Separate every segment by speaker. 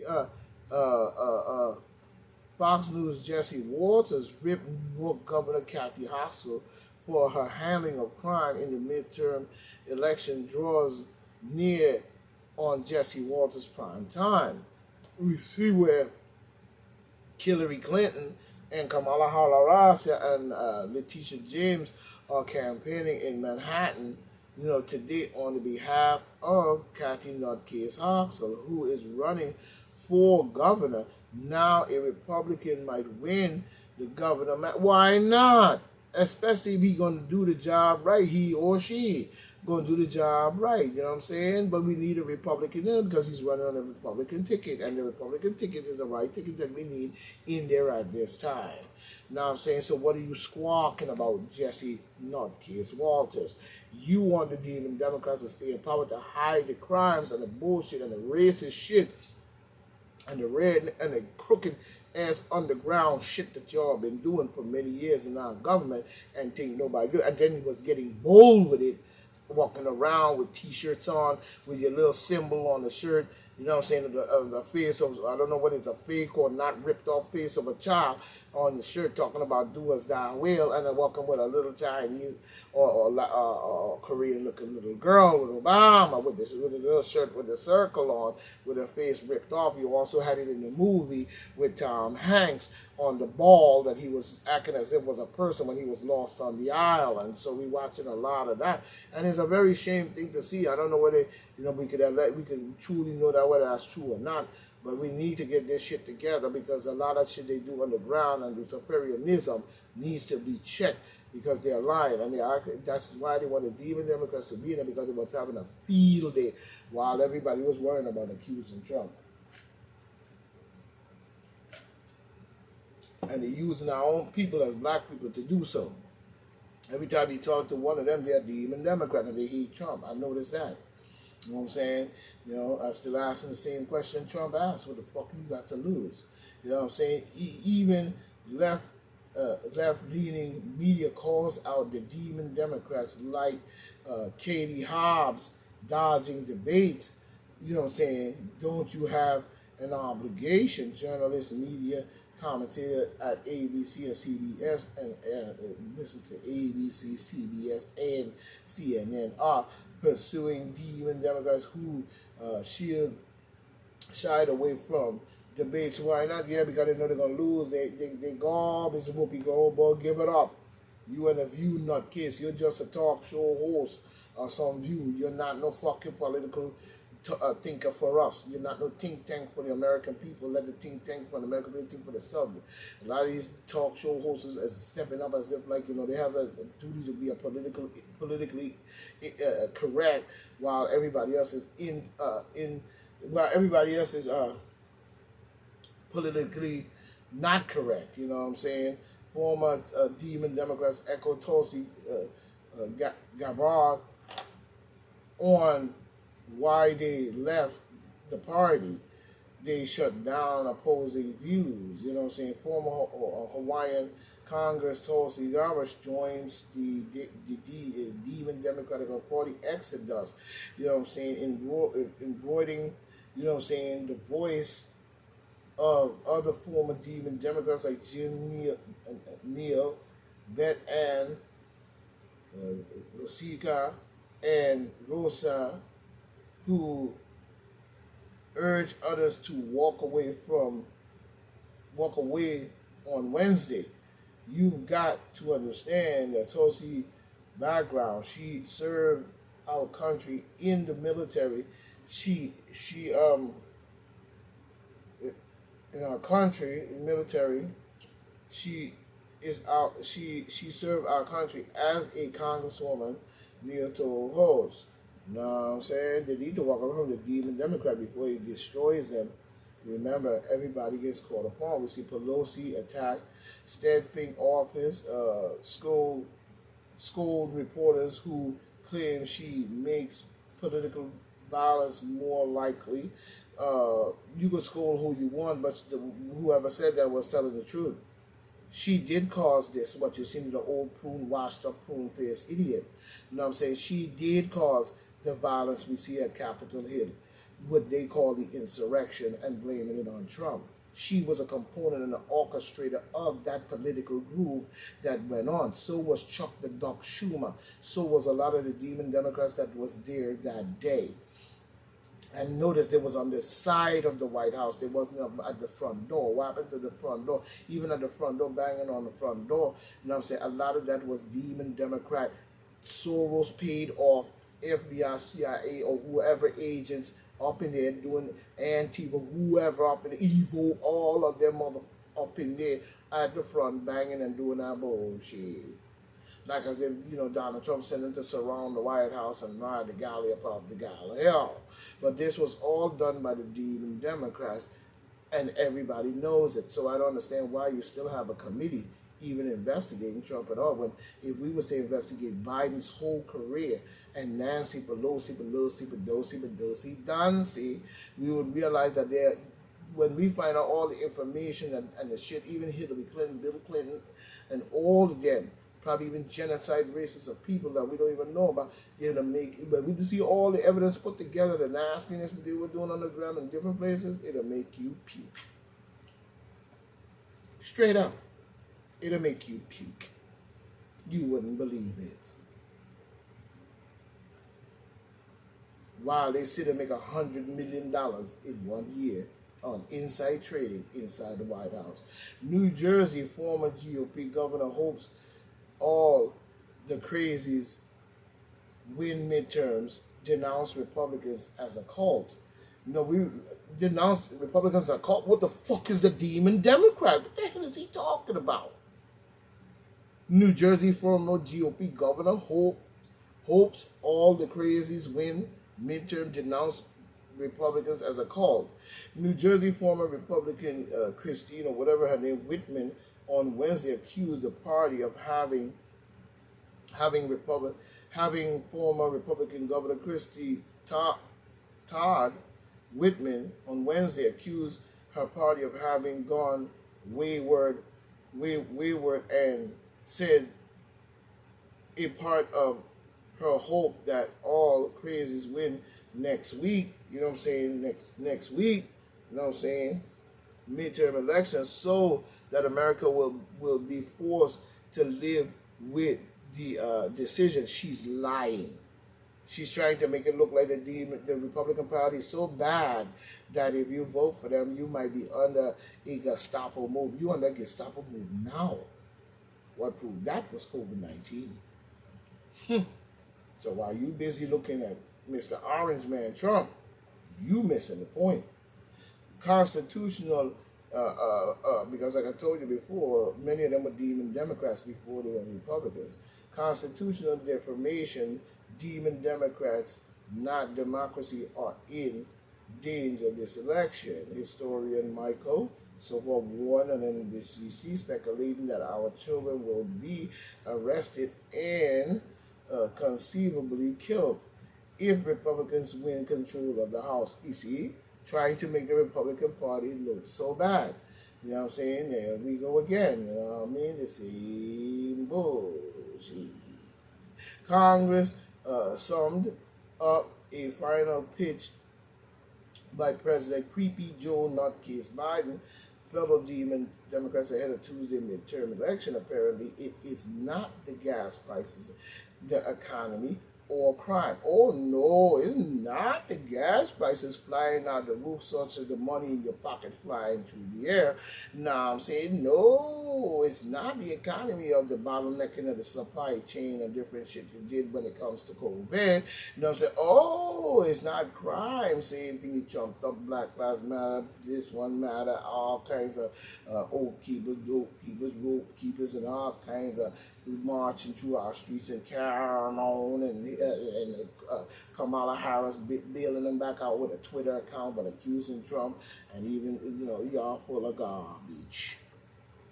Speaker 1: Uh, uh, uh, uh, Fox News' Jesse Walters ripped New York Governor Kathy Hochul for her handling of crime in the midterm election draws near on Jesse Walters' prime time. We see where Hillary Clinton and Kamala Harris and Letitia James are campaigning in Manhattan, today on the behalf of Kathy Nutcase Hochul, who is running for governor. Now a Republican might win the governor. Why not? Especially if he's going to do the job right, he or she going to do the job right. You know what I'm saying? But we need a Republican in because he's running on a Republican ticket, and the Republican ticket is the right ticket that we need in there at this time. Now I'm saying, so what are you squawking about, Jesse Nutcase Walters? You want the demon Democrats to stay in power to hide the crimes and the bullshit and the racist shit and the red and the crooked ass underground shit that y'all been doing for many years in our government and think nobody do. And then he was getting bold with it, walking around with t-shirts on with your little symbol on the shirt. You know what I'm saying? The face of, I don't know what is a fake or not ripped off face of a child on the shirt talking about do as thou will, and then walking with a little Chinese or Korean looking little girl with Obama with a little shirt with a circle on with her face ripped off. You also had it in the movie with Tom Hanks on the ball that he was acting as if it was a person when he was lost on the island. So we watching a lot of that, and it's a very shame thing to see. I don't know whether we could truly know that whether that's true or not. But we need to get this shit together because a lot of shit they do underground and the superiornism needs to be checked because they're lying. And that's why they want the demon Democrats to be there because they was having a field day while everybody was worrying about accusing Trump. And they're using our own people as black people to do so. Every time you talk to one of them, they're demon Democrat and they hate Trump. I noticed that. You know what I'm saying? I still asking the same question Trump asked. What the fuck you got to lose? You know what I'm saying? Even left left-leaning media calls out the demon Democrats like Katie Hobbs dodging debates. You know what I'm saying? Don't you have an obligation, journalists, media, commentator at ABC and CBS, and listen to ABC, CBS, and CNN are pursuing demon Democrats who shied away from debates. Why not? Yeah, because they know they're gonna lose. They garbage whoopee go, boy, give it up. You and a view nut case. You're just a talk show host or some view. You're not no fucking political thinker for us. You're not no think tank for the American people. Let the think tank for the American people think for themselves. A lot of these talk show hosts is stepping up as if like they have a duty to be a politically correct while everybody else is in while everybody else is politically not correct. You know what I'm saying? Former demon Democrats echo Tulsi Gabbard on why they left the party. They shut down opposing views. You know what I'm saying? Former Hawaiian Congress Tulsi Gabbard joins the Demon Democratic Party exodus. You know what I'm saying? Embroidering, you know what I'm saying, the voice of other former Demon Democrats like Jim Neal, Beth Ann, Rosika, and Rosa, who urge others to walk away on Wednesday. You've got to understand that Tulsi background. She served our country in the military. She in our country military. She is out. She served our country as a congresswoman near told host. You know what I'm saying? They need to walk away from the demon Democrat before he destroys them. Remember, everybody gets called upon. We see Pelosi attack Stedfink office, scold reporters who claim she makes political violence more likely. You could scold who you want, but whoever said that was telling the truth. She did cause this, what you see in the old prune, washed up prune faced idiot. You know what I'm saying? She did cause the violence we see at Capitol Hill. what they call the insurrection and blaming it on Trump. She was a component and an orchestrator of that political group that went on. So was Chuck the Duck Schumer. So was a lot of the demon Democrats that was there that day. And notice they was on the side of the White House. They wasn't at the front door. What happened to the front door? Even at the front door, banging on the front door. You know what I'm saying? A lot of that was demon Democrat. Soros paid off FBI, CIA, or whoever agents up in there doing Antifa, whoever up in the evil, all of them up in there at the front banging and doing that bullshit. Like I said, Donald Trump sent them to surround the White House and ride the galley above the galley hell. But this was all done by the demon Democrats, and everybody knows it. So I don't understand why you still have a committee even investigating Trump at all. When if we was to investigate Biden's whole career and Nancy Pelosi, Dancy, we would realize that when we find out all the information and the shit, even Hillary Clinton, Bill Clinton, and all of them, probably even genocide races of people that we don't even know about, but we see all the evidence put together, the nastiness that they were doing on the ground in different places, it'll make you puke. Straight up. It'll make you puke. You wouldn't believe it. While they sit and make $100 million in 1 year on inside trading inside the White House. New Jersey former GOP governor hopes all the crazies win midterms, denounce Republicans as a cult. We denounce Republicans as a cult. What the fuck is the demon Democrat? What the hell is he talking about? New Jersey former GOP governor hopes all the crazies win midterm, denounce Republicans as a cult. New Jersey former Republican Christine, or whatever her name, Whitman, on Wednesday accused the party of having former Republican Governor Christy Todd Whitman on Wednesday accused her party of having gone wayward and said a part of her hope that all crazies win next week, next week, midterm elections, so that America will be forced to live with the decision. She's lying. She's trying to make it look like the Republican Party is so bad that if you vote for them, you might be under a Gestapo move. You under a Gestapo move now. What proved that was COVID-19. So while you busy looking at Mr. Orange Man Trump, you missing the point. Constitutional, because like I told you before, many of them were demon Democrats before they were Republicans. Constitutional defamation, demon Democrats, not democracy, are in danger this election. Historian Michael Silver warned on NBC speculating that our children will be arrested and conceivably killed if Republicans win control of the House. You see, trying to make the Republican Party look so bad. You know what I'm saying? There we go again. You know what I mean? The same bullshit. Congress summed up a final pitch by President Creepy Joe Nutcase Biden, fellow demon Democrats ahead of Tuesday midterm election. Apparently, it is not the gas prices, the economy, or crime. Oh no, it's not the gas prices flying out the roof, such as the money in your pocket flying through the air. Now I'm saying no, it's not the economy of the bottlenecking of the supply chain and different shit you did when it comes to COVID. You know what I'm saying? Oh, it's not crime. Same thing, you trumped up Black Lives Matter, this one matter, all kinds of oath keepers, rope keepers, and all kinds of marching through our streets and carrying on, and Kamala Harris bailing them back out with a Twitter account but accusing Trump, and even, y'all full of garbage,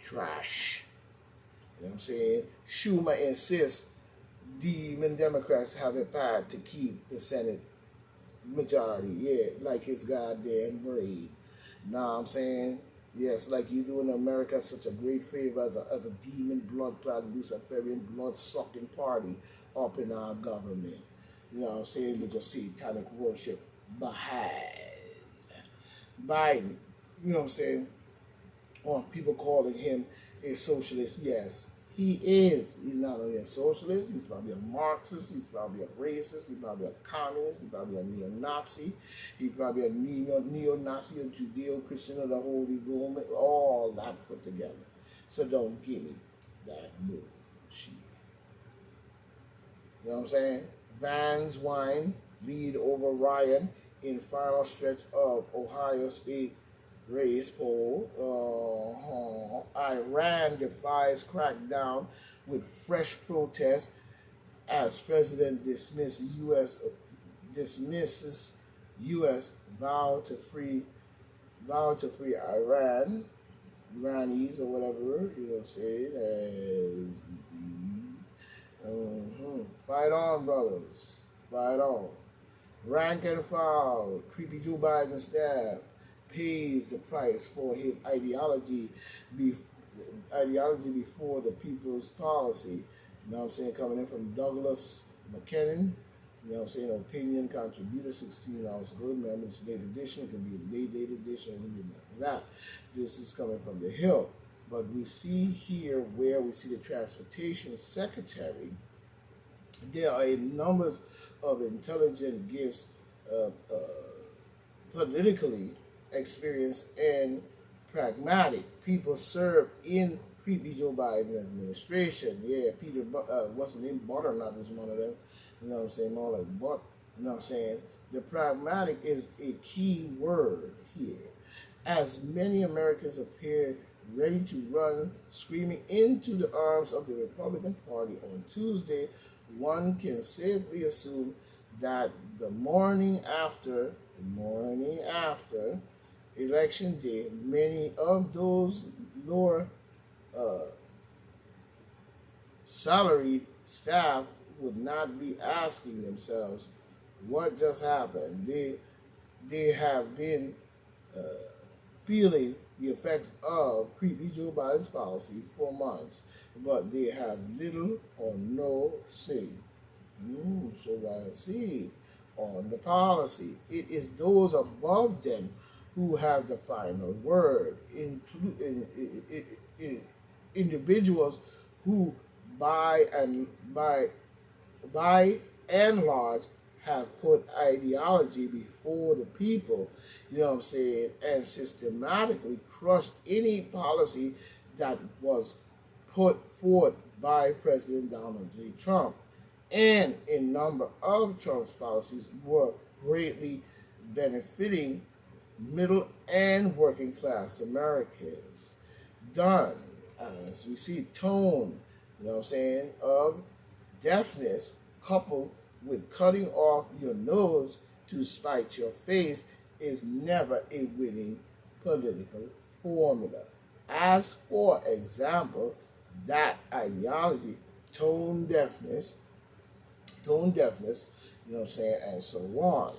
Speaker 1: trash. You know what I'm saying? Schumer insists demon Democrats have a path to keep the Senate majority, like his goddamn brain. Know what I'm saying? Yes, like you doing America such a great favor as a demon, blood-clad, Luciferian, blood-sucking party up in our government. You know what I'm saying? With your satanic worship Biden, you know what I'm saying, or people calling him a socialist. Yes, he is. He's not only a socialist, he's probably a Marxist, he's probably a racist, he's probably a communist, he's probably a neo-Nazi, he's probably a neo-Nazi, a Judeo-Christian of the Holy Roman, all that put together. So don't give me that bullshit. You know what I'm saying? Vans Wine lead over Ryan in final stretch of Ohio State race poll. Iran defies crackdown with fresh protests as president dismisses U.S. vow to free Iranis or whatever, you know what I'm saying? Fight on, brothers. Fight on. Rank and file. Creepy Joe Biden staff pays the price for his ideology before the people's policy. You know what I'm saying? Coming in from Douglas McKinnon. You know what I'm saying? Opinion contributor, 16 hours good. Remember, it's late edition. It can be a late edition. Remember that. This is coming from the Hill. But we see here where we see the transportation secretary. There are a numbers of intelligent gifts, politically experienced and pragmatic. People serve in creepy Joe Biden administration. Yeah, Peter, what's his name? Butternut is one of them. You know what I'm saying? More like butt. You know what I'm saying? The pragmatic is a key word here. As many Americans appear ready to run screaming into the arms of the Republican Party on Tuesday, one can safely assume that the morning after election day, many of those lower salaried staff would not be asking themselves what just happened. They have been feeling the effects of creepy Joe Biden's policy for months, but they have little or no say. So I see on the policy. It is those above them who have the final word, including individuals who by and large have put ideology before the people, you know what I'm saying, and systematically crushed any policy that was put forth by President Donald J. Trump. And a number of Trump's policies were greatly benefiting middle and working class Americans. Done, as we see, tone, you know what I'm saying, of deafness coupled with cutting off your nose to spite your face is never a winning political formula. As for example, that ideology, tone deafness, you know what I'm saying, and so on.